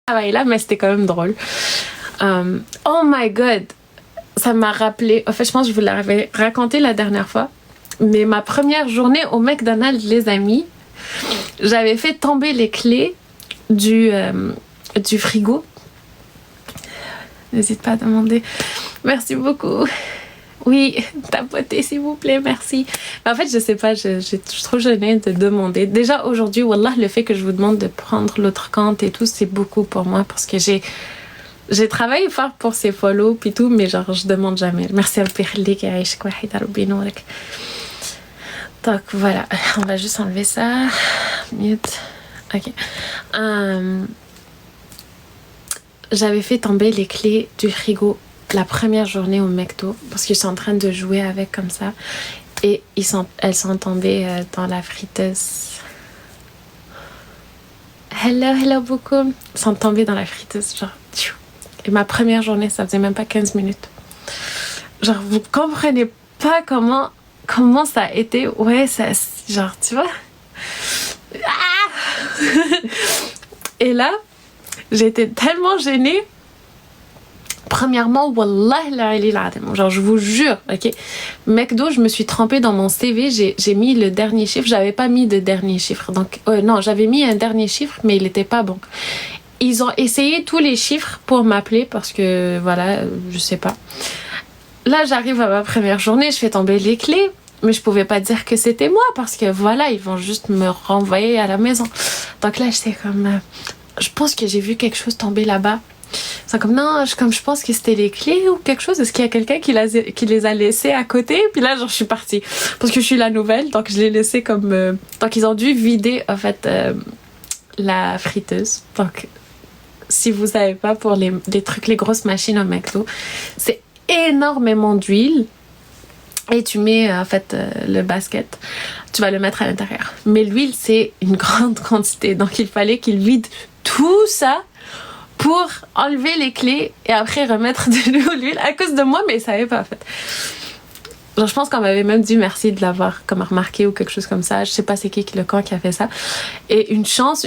travail-là, mais c'était quand même drôle. Oh my god! Ça m'a rappelé... En fait, je pense que je vous l'avais raconté la dernière fois. Mais ma première journée au McDonald's, les amis, j'avais fait tomber les clés du frigo. N'hésite pas à demander. Merci beaucoup. Oui, tapotez s'il vous plaît, merci. En fait, je sais pas, je suis trop gênée de demander. Déjà aujourd'hui, wallah, le fait que je vous demande de prendre l'autre compte et tout, c'est beaucoup pour moi parce que j'ai travaillé fort pour ces follow puis tout, mais genre je demande jamais. Merci à Pirlik et Aïchik Wahid Rabbi Nourek. Donc voilà, on va juste enlever ça. Mute. Ok. J'avais fait tomber les clés du frigo la première journée au McDo parce qu'ils sont en train de jouer avec comme ça et elles sont tombées dans la friteuse. Hello beaucoup. Elles sont tombées dans la friteuse, genre. Et ma première journée, ça faisait même pas 15 minutes. Genre, vous comprenez pas comment ça a été. Ouais, ça, genre, tu vois. Ah et là, j'étais tellement gênée. Premièrement, wallah, genre je vous jure, ok. McDo, je me suis trempée dans mon CV, j'ai mis le dernier chiffre, j'avais pas mis de dernier chiffre. Donc, non, j'avais mis un dernier chiffre, mais il était pas bon. Ils ont essayé tous les chiffres pour m'appeler parce que, voilà, je sais pas. Là, j'arrive à ma première journée, je fais tomber les clés, mais je pouvais pas dire que c'était moi parce que, voilà, ils vont juste me renvoyer à la maison. Donc là, j'étais comme... je pense que j'ai vu quelque chose tomber là-bas. C'est comme non, je pense que c'était les clés ou quelque chose. Est-ce qu'il y a quelqu'un qui les a laissées à côté? Puis là, genre, je suis partie. Parce que je suis la nouvelle, donc je l'ai laissée comme... Donc, ils ont dû vider, en fait, la friteuse. Donc, si vous savez pas, pour les trucs, les grosses machines au McDo, c'est énormément d'huile. Et tu mets, en fait, le basket. Tu vas le mettre à l'intérieur. Mais l'huile, c'est une grande quantité. Donc, il fallait qu'ils vident tout ça pour enlever les clés et après remettre de l'huile à cause de moi, mais ils savaient pas en fait. Genre, je pense qu'on m'avait même dit merci de l'avoir comme remarqué ou quelque chose comme ça. Je sais pas c'est qui le camp qui a fait ça. Et une chance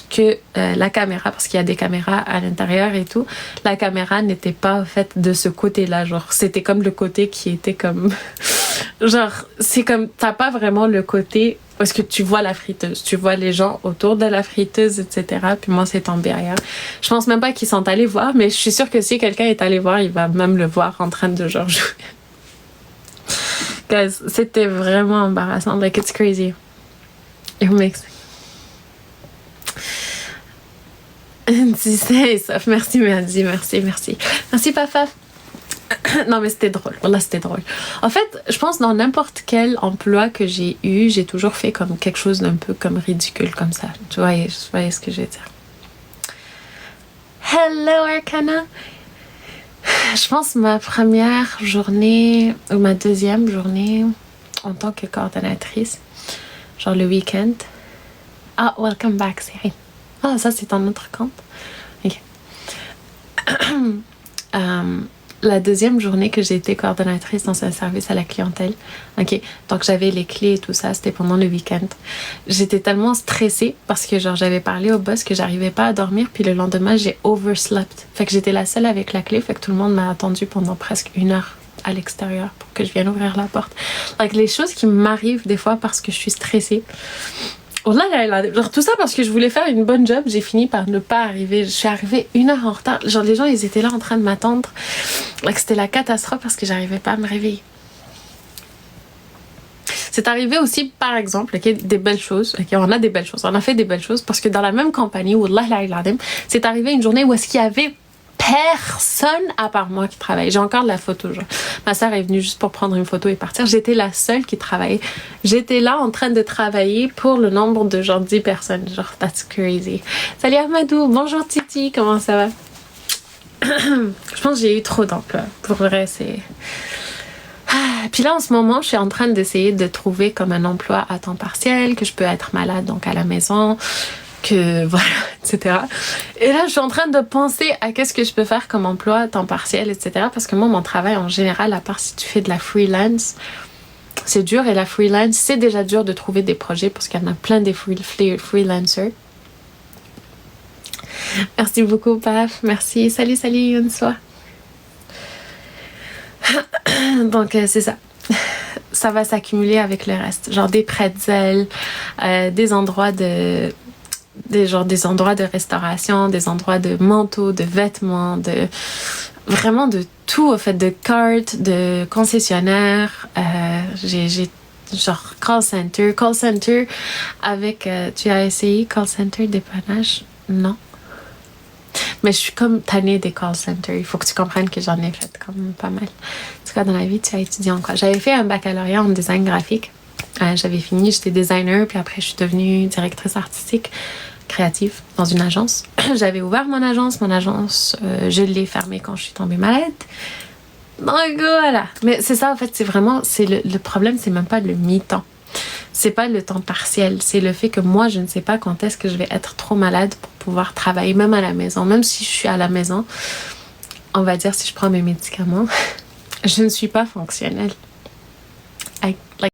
que la caméra, parce qu'il y a des caméras à l'intérieur et tout, la caméra n'était pas en fait de ce côté-là. Genre, c'était comme le côté qui était comme... genre, c'est comme, t'as pas vraiment le côté... Parce que tu vois la friteuse, tu vois les gens autour de la friteuse, etc. Puis moi, c'est tombé ailleurs. Je pense même pas qu'ils sont allés voir, mais je suis sûre que si quelqu'un est allé voir, il va même le voir en train de genre jouer. Guys, c'était vraiment embarrassant. Like, it's crazy. It makes... Merci, Mehdi, merci. Merci, Papa. Non mais c'était drôle, voilà c'était drôle. En fait, je pense dans n'importe quel emploi que j'ai eu, j'ai toujours fait comme quelque chose d'un peu comme ridicule comme ça. Tu voyez ce que je veux dire. Hello Arcana. Je pense ma première journée ou ma deuxième journée en tant que coordonnatrice, genre le week-end. Ah, welcome back, Cyril. Ah, ça c'est un autre compte. Ok. La deuxième journée que j'ai été coordonnatrice dans un service à la clientèle, ok, donc j'avais les clés et tout ça, c'était pendant le week-end. J'étais tellement stressée parce que genre j'avais parlé au boss que j'arrivais pas à dormir, puis le lendemain j'ai overslept. Fait que j'étais la seule avec la clé, fait que tout le monde m'a attendu pendant presque 1 heure à l'extérieur pour que je vienne ouvrir la porte. Donc les choses qui m'arrivent des fois parce que je suis stressée. Oh là, genre tout ça parce que je voulais faire une bonne job, j'ai fini par ne pas arriver. Je suis arrivée 1 heure en retard. Genre les gens ils étaient là en train de m'attendre. Like, c'était la catastrophe parce que j'arrivais pas à me réveiller. C'est arrivé aussi par exemple, okay, des belles choses. Okay, on a des belles choses, on a fait des belles choses parce que dans la même compagnie, c'est arrivé une journée où est-ce qu'il y avait personne à part moi qui travaillait. J'ai encore de la photo, genre. Ma sœur est venue juste pour prendre une photo et partir. J'étais la seule qui travaillait. J'étais là en train de travailler pour le nombre de genre 10 personnes. Genre, that's crazy. Salut Ahmadou, bonjour Titi, comment ça va? Je pense que j'ai eu trop d'emplois. Pour vrai, c'est... Puis là, en ce moment, je suis en train d'essayer de trouver comme un emploi à temps partiel, que je peux être malade, donc à la maison, que voilà, etc. Et là, je suis en train de penser à qu'est-ce que je peux faire comme emploi à temps partiel, etc. Parce que moi, mon travail en général, à part si tu fais de la freelance, c'est dur. Et la freelance, c'est déjà dur de trouver des projets parce qu'il y en a plein des freelancers. Merci beaucoup, Paf. Merci. Salut, salut, Younsoa. Donc, c'est ça. Ça va s'accumuler avec le reste. Genre des pretzels, des endroits de... des endroits de restauration, des endroits de manteaux, de vêtements, vraiment de tout, en fait, de cartes, de concessionnaires. J'ai genre call center avec... tu as essayé call center dépannage? Non. Mais je suis comme tannée des call centers. Il faut que tu comprennes que j'en ai fait comme pas mal. En tout cas, dans la vie, tu as étudié en quoi? J'avais fait un baccalauréat en design graphique. J'avais fini, j'étais designer, puis après, je suis devenue directrice artistique créative dans une agence. J'avais ouvert mon agence. Je l'ai fermée quand je suis tombée malade. Donc, voilà. Mais c'est ça, en fait, c'est le problème, c'est même pas le mi-temps. C'est pas le temps partiel, c'est le fait que moi, je ne sais pas quand est-ce que je vais être trop malade pour pouvoir travailler, même à la maison. Même si je suis à la maison, on va dire si je prends mes médicaments, je ne suis pas fonctionnelle.